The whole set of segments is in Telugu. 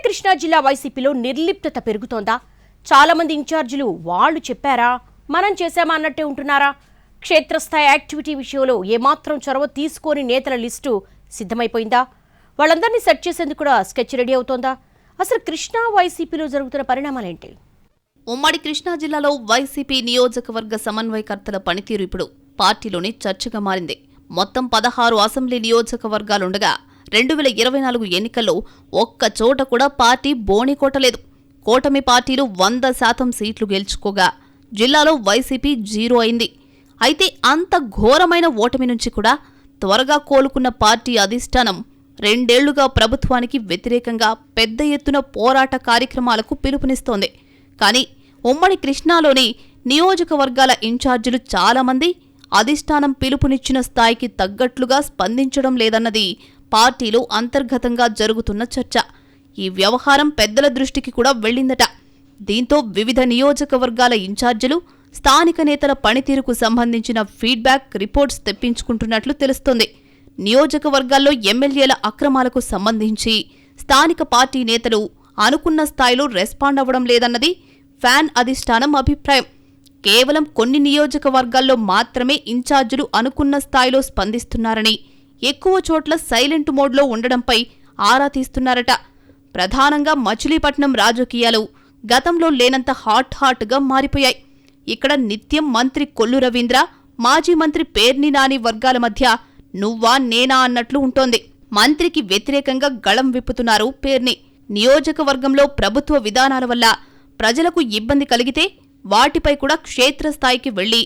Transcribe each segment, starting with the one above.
కృష్ణా జిల్లా వైసీపీలో నిర్లిప్తత పెరుగుతోందా? చాలా మంది ఇన్ఛార్జీలు వాళ్ళు చెప్పారా, మనం చేశామా అన్నట్టే ఉంటున్నారా? క్షేత్రస్థాయి యాక్టివిటీ విషయంలో ఏమాత్రం చొరవ తీసుకోని నేతల లిస్టు సిద్ధమైపోయిందా? వాళ్ళందరినీ సెట్ చేసేందుకు కూడా స్కెచ్ రెడీ అవుతోందా? అసలు కృష్ణా వైసీపీలో జరుగుతున్న పరిణామాలేంటి? ఉమ్మడి కృష్ణా జిల్లాలో వైసీపీ నియోజకవర్గ సమన్వయకర్తల పనితీరు ఇప్పుడు పార్టీలోని చర్చగా మారింది. మొత్తం 16 అసెంబ్లీ నియోజకవర్గాలుండగా 2024 ఎన్నికల్లో ఒక్క చోట కూడా పార్టీ బోణికొట్టలేదు. కూటమి పార్టీలు 100% సీట్లు గెలుచుకోగా జిల్లాలో వైసీపీ 0 అయింది. అయితే అంత ఘోరమైన ఓటమి నుంచి కూడా త్వరగా కోలుకున్న పార్టీ అధిష్టానం 2 ఏళ్లుగా ప్రభుత్వానికి వ్యతిరేకంగా పెద్ద ఎత్తున పోరాట కార్యక్రమాలకు పిలుపునిస్తోంది. కానీ ఉమ్మడి కృష్ణాలోని నియోజకవర్గాల ఇన్ఛార్జీలు చాలామంది అధిష్టానం పిలుపునిచ్చిన స్థాయికి తగ్గట్లుగా స్పందించడం లేదన్నది పార్టీలో అంతర్గతంగా జరుగుతున్న చర్చ. ఈ వ్యవహారం పెద్దల దృష్టికి కూడా వెళ్లిందట. దీంతో వివిధ నియోజకవర్గాల ఇన్ఛార్జీలు స్థానిక నేతల పనితీరుకు సంబంధించిన ఫీడ్బ్యాక్ రిపోర్ట్స్ తెప్పించుకుంటున్నట్లు తెలుస్తోంది. నియోజకవర్గాల్లో ఎమ్మెల్యేల అక్రమాలకు సంబంధించి స్థానిక పార్టీ నేతలు అనుకున్న స్థాయిలో రెస్పాండ్ అవ్వడం లేదన్నది ఫ్యాన్ అధిష్టానం అభిప్రాయం. కేవలం కొన్ని నియోజకవర్గాల్లో మాత్రమే ఇన్ఛార్జీలు అనుకున్న స్థాయిలో స్పందిస్తున్నారని, ఎక్కువ చోట్ల సైలెంట్ మోడ్లో ఉండడంపై ఆరా తీస్తున్నారట. ప్రధానంగా మచిలీపట్నం రాజకీయాలు గతంలో లేనంత హాట్గా మారిపోయాయి. ఇక్కడ నిత్యం మంత్రి కొల్లు రవీంద్ర, మాజీ మంత్రి పేర్ని నాని వర్గాల మధ్య నువ్వా నేనా అన్నట్లు ఉంటోంది. మంత్రికి వ్యతిరేకంగా గళం విప్పుతున్నారు పేర్ని. నియోజకవర్గంలో ప్రభుత్వ విధానాల వల్ల ప్రజలకు ఇబ్బంది కలిగితే వాటిపై కూడా క్షేత్రస్థాయికి వెళ్లి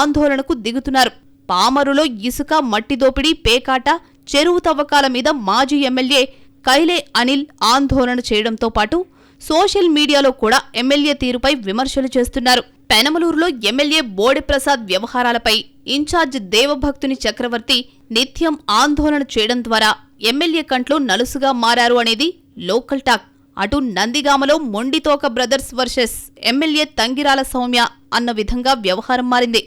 ఆందోళనకు దిగుతున్నారు. పామరులో ఇసుక, మట్టి దోపిడీ, పేకాట, చెరువు తవ్వకాల మీద మాజీ ఎమ్మెల్యే కైలే అనిల్ ఆందోళన చేయడంతో పాటు సోషల్ మీడియాలో కూడా ఎమ్మెల్యే తీరుపై విమర్శలు చేస్తున్నారు. పెనమలూరులో ఎమ్మెల్యే బోడెప్రసాద్ వ్యవహారాలపై ఇన్ఛార్జ్ దేవభక్తుని చక్రవర్తి నిత్యం ఆందోళన చేయడం ద్వారా ఎమ్మెల్యే కంట్లో నలుసుగా మారారు అనేది లోకల్ టాక్. అటు నందిగామలో Monditoka brothers versus MLA Thangirala Sowmya అన్న విధంగా వ్యవహారం మారింది.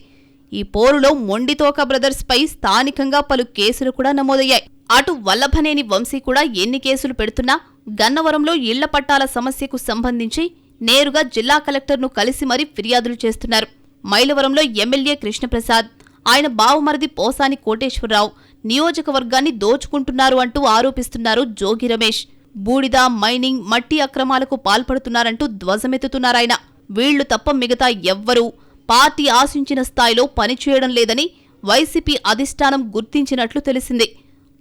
ఈ పోరులో మొండితోక బ్రదర్స్ పై స్థానికంగా పలు కేసులు కూడా నమోదయ్యాయి. అటు వల్లభనేని వంశీ కూడా ఎన్ని కేసులు పెడుతున్నా గన్నవరంలో ఇళ్ల పట్టాల సమస్యకు సంబంధించి నేరుగా జిల్లా కలెక్టర్ను కలిసి మరీ ఫిర్యాదులు చేస్తున్నారు. మైలవరంలో ఎమ్మెల్యే కృష్ణప్రసాద్, ఆయన బావమరిది పోసాని కోటేశ్వరరావు నియోజకవర్గాన్ని దోచుకుంటున్నారు అంటూ ఆరోపిస్తున్నారు జోగి రమేష్. బూడిద, మైనింగ్, మట్టి అక్రమాలకు పాల్పడుతున్నారంటూ ధ్వజమెత్తుతున్నారాయన. వీళ్లు తప్ప మిగతా ఎవ్వరూ పార్టీ ఆశించిన స్థాయిలో పనిచేయడం లేదని వైసీపీ అధిష్టానం గుర్తించినట్లు తెలిసింది.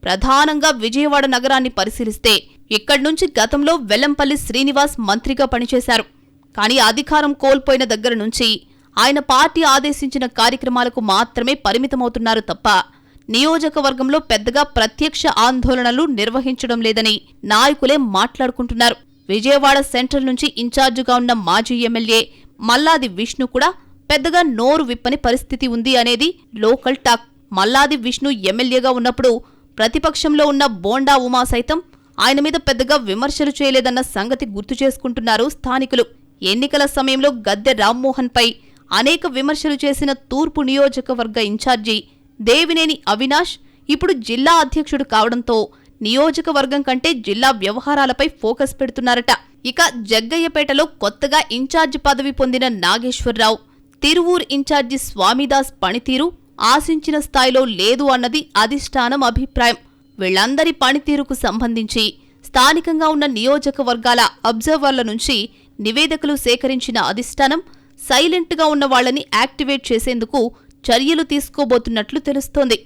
ప్రధానంగా విజయవాడ నగరాన్ని పరిశీలిస్తే ఇక్కడ్నుంచి గతంలో వెల్లంపల్లి శ్రీనివాస్ మంత్రిగా పనిచేశారు. కానీ అధికారం కోల్పోయిన దగ్గర నుంచి ఆయన పార్టీ ఆదేశించిన కార్యక్రమాలకు మాత్రమే పరిమితమవుతున్నారు తప్ప నియోజకవర్గంలో పెద్దగా ప్రత్యక్ష ఆందోళనలు నిర్వహించడం లేదని నాయకులే మాట్లాడుకుంటున్నారు. విజయవాడ సెంట్రల్ నుంచి ఇన్ఛార్జిగా ఉన్న మాజీ ఎమ్మెల్యే మల్లాది విష్ణు కూడా పెద్దగా నోరు విప్పని పరిస్థితి ఉంది అనేది లోకల్ టాక్. మల్లాది విష్ణు ఎమ్మెల్యేగా ఉన్నప్పుడు ప్రతిపక్షంలో ఉన్న బోండా ఉమా సైతం ఆయన మీద పెద్దగా విమర్శలు చేయలేదన్న సంగతి గుర్తు చేసుకుంటున్నారు స్థానికులు. ఎన్నికల సమయంలో గద్దె రామ్మోహన్ పై అనేక విమర్శలు చేసిన తూర్పు నియోజకవర్గ ఇన్ఛార్జి దేవినేని అవినాష్ ఇప్పుడు జిల్లా అధ్యక్షుడు కావడంతో నియోజకవర్గం కంటే జిల్లా వ్యవహారాలపై ఫోకస్ పెడుతున్నారట. ఇక జగ్గయ్యపేటలో కొత్తగా ఇన్ఛార్జి పదవి పొందిన నాగేశ్వరరావు, తిరువూర్ ఇన్ఛార్జి స్వామిదాస్ పనితీరు ఆశించిన స్థాయిలో లేదు అన్నది అధిష్టానం అభిప్రాయం. వీళ్లందరి పనితీరుకు సంబంధించి స్థానికంగా ఉన్న నియోజకవర్గాల అబ్జర్వర్ల నుంచి నివేదికలు సేకరించిన అధిష్టానం సైలెంట్గా ఉన్న వాళ్లని యాక్టివేట్ చేసేందుకు చర్యలు తీసుకోబోతున్నట్లు తెలుస్తోంది.